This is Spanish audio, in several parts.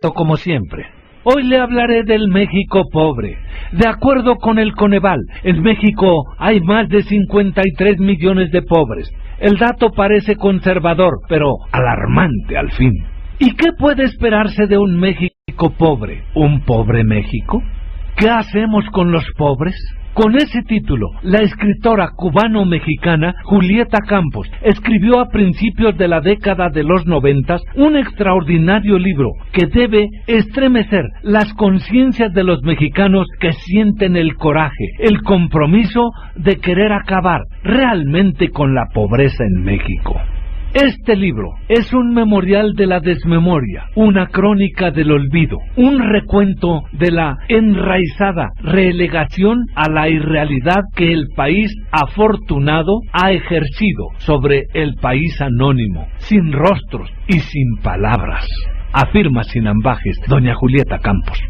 Como siempre. Hoy le hablaré del México pobre. De acuerdo con el Coneval, en México hay más de 53 millones de pobres. El dato parece conservador, pero alarmante al fin. ¿Y qué puede esperarse de un México pobre? ¿Un pobre México? ¿Qué hacemos con los pobres? Con ese título, la escritora cubano-mexicana Julieta Campos escribió a principios de la década de los 90 un extraordinario libro que debe estremecer las conciencias de los mexicanos que sienten el coraje, el compromiso de querer acabar realmente con la pobreza en México. Este libro es un memorial de la desmemoria, una crónica del olvido, un recuento de la enraizada relegación a la irrealidad que el país afortunado ha ejercido sobre el país anónimo, sin rostros y sin palabras, afirma sin ambajes doña Julieta Campos.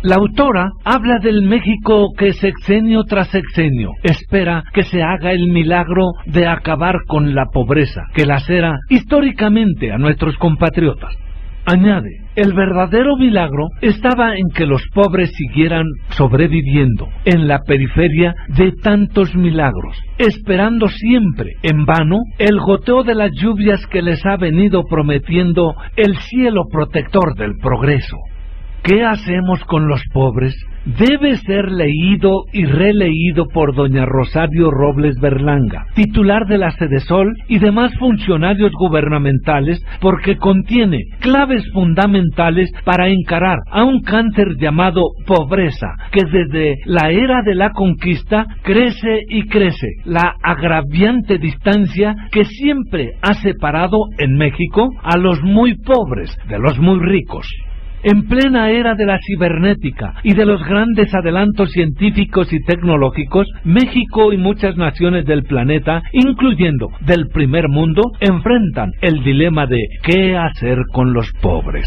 La autora habla del México que sexenio tras sexenio espera que se haga el milagro de acabar con la pobreza que lacera históricamente a nuestros compatriotas. Añade, el verdadero milagro estaba en que los pobres siguieran sobreviviendo en la periferia de tantos milagros, esperando siempre, en vano, el goteo de las lluvias que les ha venido prometiendo el cielo protector del progreso. ¿Qué hacemos con los pobres? Debe ser leído y releído por doña Rosario Robles Berlanga, titular de la Sedesol y demás funcionarios gubernamentales, porque contiene claves fundamentales para encarar a un cáncer llamado pobreza, que desde la era de la conquista crece y crece, la agraviante distancia que siempre ha separado en México a los muy pobres de los muy ricos. En plena era de la cibernética y de los grandes adelantos científicos y tecnológicos, México y muchas naciones del planeta, incluyendo del primer mundo, enfrentan el dilema de ¿qué hacer con los pobres?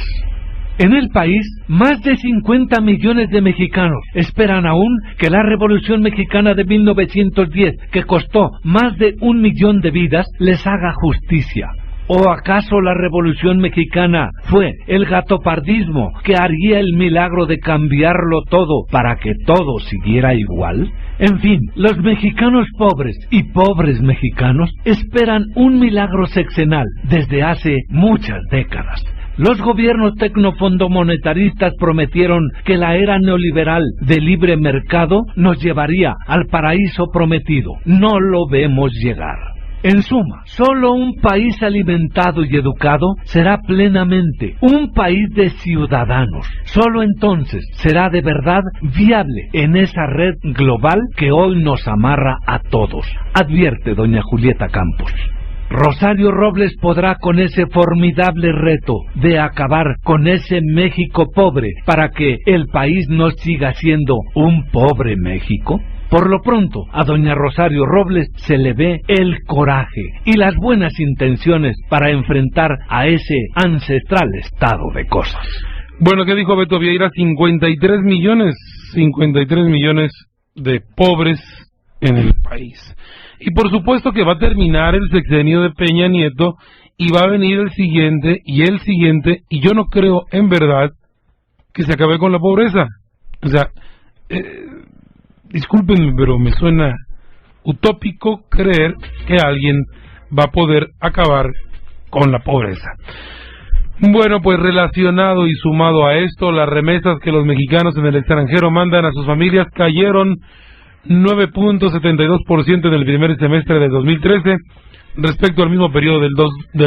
En el país, más de 50 millones de mexicanos esperan aún que la Revolución Mexicana de 1910, que costó más de 1 millón de vidas, les haga justicia. ¿O acaso la Revolución Mexicana fue el gatopardismo que haría el milagro de cambiarlo todo para que todo siguiera igual? En fin, los mexicanos pobres y pobres mexicanos esperan un milagro sexenal desde hace muchas décadas. Los gobiernos tecnofondomonetaristas prometieron que la era neoliberal de libre mercado nos llevaría al paraíso prometido. No lo vemos llegar. En suma, solo un país alimentado y educado será plenamente un país de ciudadanos. Solo entonces será de verdad viable en esa red global que hoy nos amarra a todos, advierte doña Julieta Campos. Rosario Robles podrá con ese formidable reto de acabar con ese México pobre para que el país no siga siendo un pobre México. Por lo pronto, a doña Rosario Robles se le ve el coraje y las buenas intenciones para enfrentar a ese ancestral estado de cosas. Bueno, ¿qué dijo Beto Vieira? 53 millones de pobres en el país. Y por supuesto que va a terminar el sexenio de Peña Nieto y va a venir el siguiente, y yo no creo en verdad que se acabe con la pobreza. O sea, discúlpenme, pero me suena utópico creer que alguien va a poder acabar con la pobreza. Bueno, pues relacionado y sumado a esto, las remesas que los mexicanos en el extranjero mandan a sus familias cayeron 9.72% en el primer semestre del 2013 respecto al mismo periodo del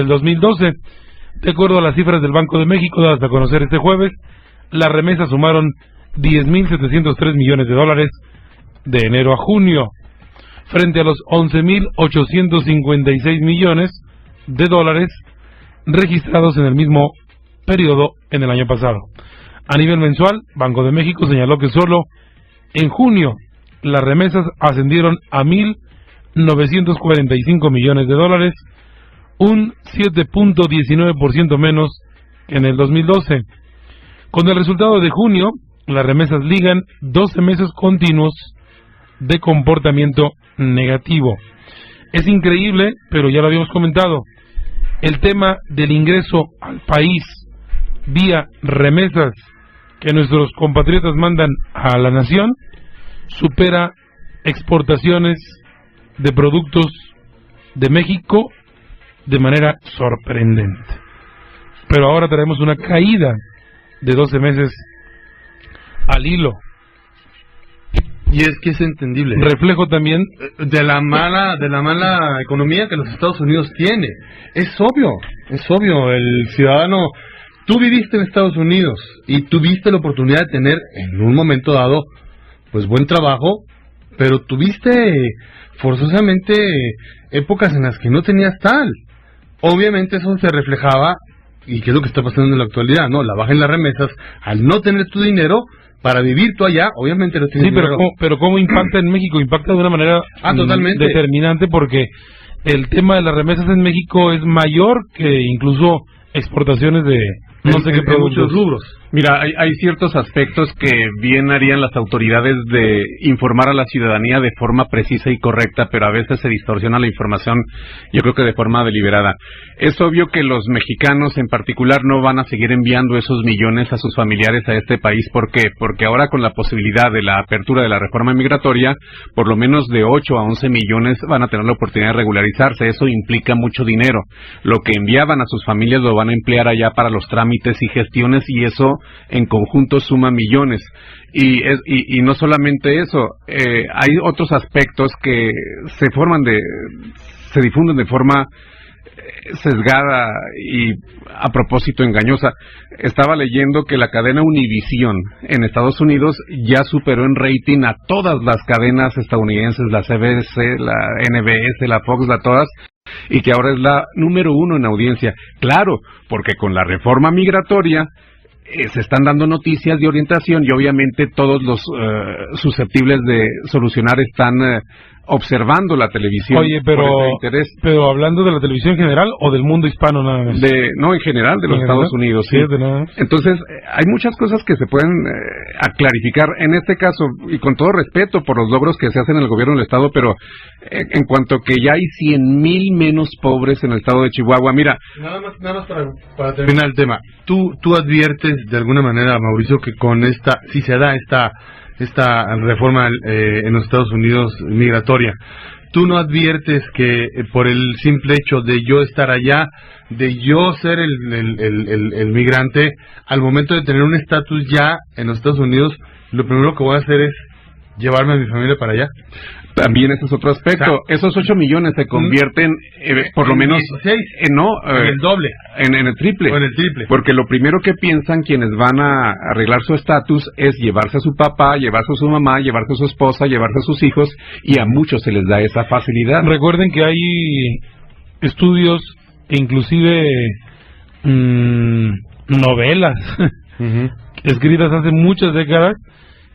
2012. De acuerdo a las cifras del Banco de México dadas a conocer este jueves, las remesas sumaron 10.703 millones de dólares de enero a junio, frente a los 11.856 millones de dólares registrados en el mismo periodo en el año pasado. A nivel mensual, Banco de México señaló que solo en junio las remesas ascendieron a 1.945 millones de dólares, un 7.19% menos que en el 2012. Con el resultado de junio, las remesas ligan 12 meses continuos de comportamiento negativo. Es increíble, pero ya lo habíamos comentado, el tema del ingreso al país vía remesas que nuestros compatriotas mandan a la nación supera exportaciones de productos de México de manera sorprendente. Pero ahora tenemos una caída de 12 meses al hilo. Y es que es entendible. Reflejo también de la mala economía que los Estados Unidos tiene. Es obvio, el ciudadano. Tú viviste en Estados Unidos y tuviste la oportunidad de tener en un momento dado pues buen trabajo, pero tuviste forzosamente épocas en las que no tenías tal. Obviamente eso se reflejaba, y qué es lo que está pasando en la actualidad, ¿no? La baja en las remesas, al no tener tu dinero para vivir tú allá, obviamente no tienes dinero. Pero ¿cómo impacta en México? Impacta de una manera totalmente determinante, porque el tema de las remesas en México es mayor que incluso exportaciones de no sé qué productos. Muchos rubros. Mira, hay ciertos aspectos que bien harían las autoridades de informar a la ciudadanía de forma precisa y correcta, pero a veces se distorsiona la información, yo creo que de forma deliberada. Es obvio que los mexicanos en particular no van a seguir enviando esos millones a sus familiares a este país. ¿Por qué? Porque ahora con la posibilidad de la apertura de la reforma migratoria, por lo menos de 8 a 11 millones van a tener la oportunidad de regularizarse. Eso implica mucho dinero. Lo que enviaban a sus familias lo van a emplear allá para los trámites y gestiones, y eso en conjunto suma millones. Y no solamente eso, hay otros aspectos que se difunden de forma sesgada y a propósito engañosa. Estaba leyendo que la cadena Univision en Estados Unidos ya superó en rating a todas las cadenas estadounidenses, la CBS, la NBS, la Fox, todas, y que ahora es la número 1 en audiencia. Claro, porque con la reforma migratoria se están dando noticias de orientación, y obviamente todos los susceptibles de solucionar están observando la televisión. Oye, pero hablando de la televisión en general o del mundo hispano nada más. No, en general de los Estados Unidos, sí. Entonces, hay muchas cosas que se pueden clarificar en este caso, y con todo respeto por los logros que se hacen en el gobierno del estado, pero en cuanto que ya hay 100,000 menos pobres en el estado de Chihuahua. Mira, nada más para terminar el tema. Tú adviertes de alguna manera, Mauricio, que con si se da esta reforma en los Estados Unidos migratoria, ¿tú no adviertes que por el simple hecho de yo estar allá, de yo ser el migrante, al momento de tener un estatus ya en los Estados Unidos, lo primero que voy a hacer es llevarme a mi familia para allá? También ese es otro aspecto. O sea, esos 8 millones se convierten por lo menos 16, en el doble, en el triple. O en el triple. Porque lo primero que piensan quienes van a arreglar su estatus es llevarse a su papá, llevarse a su mamá, llevarse a su esposa, llevarse a sus hijos, y a muchos se les da esa facilidad. Recuerden que hay estudios, inclusive novelas escritas hace muchas décadas,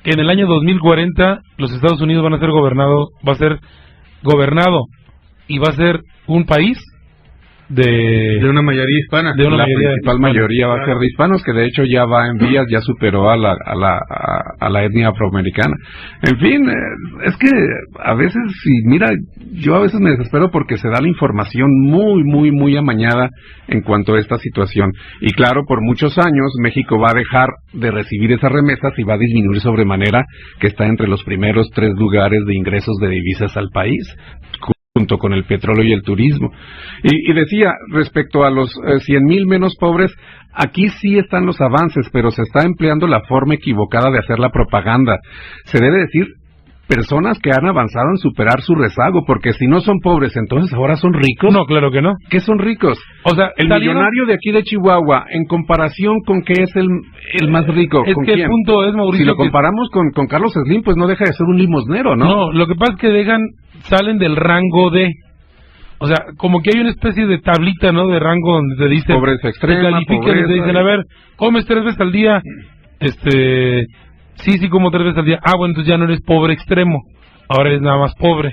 que en el año 2040 los Estados Unidos va a ser gobernado y va a ser un país de una mayoría hispana. La principal mayoría va a ser de hispanos, que de hecho ya va en vías, ya superó a la etnia afroamericana. En fin, es que a veces, mira, yo a veces me desespero porque se da la información muy, muy, muy amañada en cuanto a esta situación. Y claro, por muchos años México va a dejar de recibir esas remesas y va a disminuir sobremanera, que está entre los primeros 3 lugares de ingresos de divisas al país, junto con el petróleo y el turismo. Y decía, respecto a los 100,000 menos pobres, aquí sí están los avances, pero se está empleando la forma equivocada de hacer la propaganda. Se debe decir personas que han avanzado en superar su rezago, porque si no son pobres, entonces ahora son ricos. No, claro que no. ¿Qué son ricos? O sea, el millonario de aquí de Chihuahua, en comparación con qué es el más rico. Es ¿con que quién? el punto es, Mauricio, si lo comparamos con Carlos Slim, pues no deja de ser un limosnero, ¿no? No, lo que pasa es que salen del rango de... O sea, como que hay una especie de tablita, ¿no? De rango donde te dice... Pobreza extrema, te califican y te dicen, a ver, comes 3 veces al día, sí, como 3 veces al día. Ah, bueno, entonces ya no eres pobre extremo, ahora eres nada más pobre.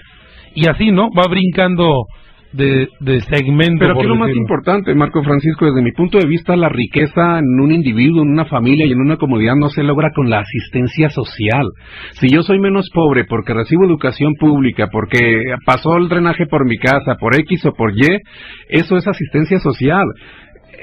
Y así, ¿no? Va brincando de segmento. Pero aquí lo más importante, Marco Francisco, desde mi punto de vista, la riqueza en un individuo, en una familia y en una comunidad no se logra con la asistencia social. Si yo soy menos pobre porque recibo educación pública, porque pasó el drenaje por mi casa, por X o por Y, eso es asistencia social.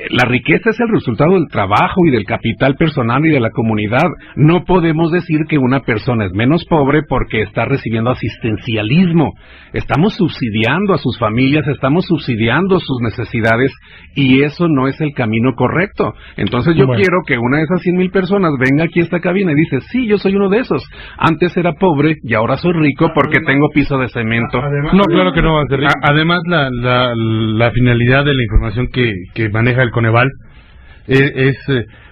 la riqueza es el resultado del trabajo y del capital personal y de la comunidad. No podemos decir que una persona es menos pobre porque está recibiendo asistencialismo. Estamos subsidiando a sus familias, estamos subsidiando sus necesidades y eso no es el camino correcto. Entonces yo quiero que una de esas 100,000 personas venga aquí a esta cabina y dice, sí, yo soy uno de esos. Antes era pobre y ahora soy rico porque tengo piso de cemento. No, claro que no va a ser rico. Además, la finalidad de la información que maneja el Coneval es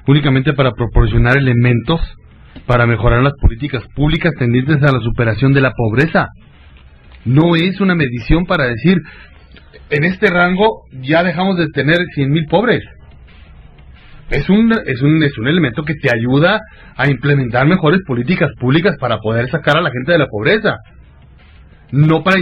únicamente para proporcionar elementos para mejorar las políticas públicas tendientes a la superación de la pobreza. No es una medición para decir, en este rango ya dejamos de tener 100,000 pobres. Es un elemento que te ayuda a implementar mejores políticas públicas para poder sacar a la gente de la pobreza. No para